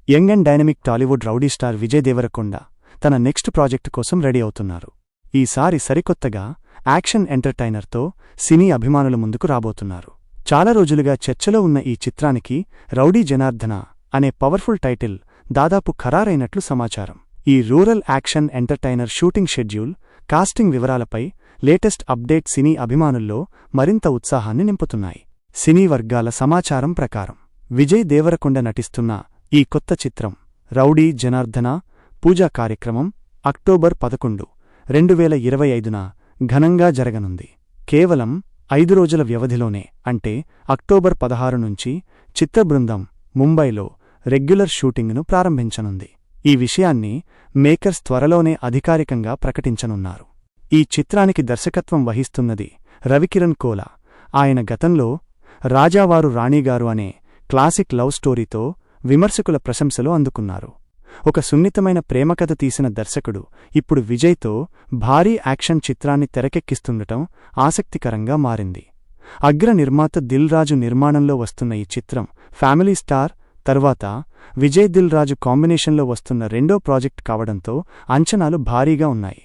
Young and dynamic Tollywood rowdy star Vijay Deverakonda తన next project కోసం ready అవుతున్నారు. ఈసారి సరికొత్తగా యాక్షన్ ఎంటర్టైనర్తో సినీ అభిమానుల ముందుకు రాబోతున్నారు. చాలా రోజులుగా చర్చలో ఉన్న ఈ చిత్రానికి రౌడీ జనార్దన అనే పవర్ఫుల్ టైటిల్ దాదాపు ఖరారైనట్లు సమాచారం. ఈ rural action entertainer shooting schedule, casting వివరాలపై లేటెస్ట్ అప్డేట్ సినీ అభిమానుల్లో మరింత ఉత్సాహాన్ని నింపుతున్నాయి. సినీ వర్గాల సమాచారం ప్రకారం విజయ్ దేవరకొండ నటిస్తున్న ఈ కొత్త చిత్రం రౌడీ జనార్దన పూజా కార్యక్రమం అక్టోబర్ 11, 2025న ఘనంగా జరగనుంది. కేవలం 5 రోజుల వ్యవధిలోనే, అంటే అక్టోబర్ 16 నుంచి చిత్రబృందం ముంబైలో రెగ్యులర్ షూటింగ్ను ప్రారంభించనుంది. ఈ విషయాన్ని మేకర్స్ త్వరలోనే అధికారికంగా ప్రకటించనున్నారు. ఈ చిత్రానికి దర్శకత్వం వహిస్తున్నది రవికిరణ్ కోలా. ఆయన గతంలో రాజావారు రాణిగారు అనే క్లాసిక్ లవ్ స్టోరీతో విమర్శకుల ప్రశంసలు అందుకున్నారు. ఒక సున్నితమైన ప్రేమకథ తీసిన దర్శకుడు ఇప్పుడు విజయ్తో భారీ యాక్షన్ చిత్రాన్ని తెరకెక్కిస్తుండటం ఆసక్తికరంగా మారింది. అగ్ర నిర్మాత దిల్ రాజు నిర్మాణంలో వస్తున్న ఈ చిత్రం ఫ్యామిలీ స్టార్ తర్వాత విజయ్ దిల్ రాజు కాంబినేషన్లో వస్తున్న రెండో ప్రాజెక్ట్ కావడంతో అంచనాలు భారీగా ఉన్నాయి.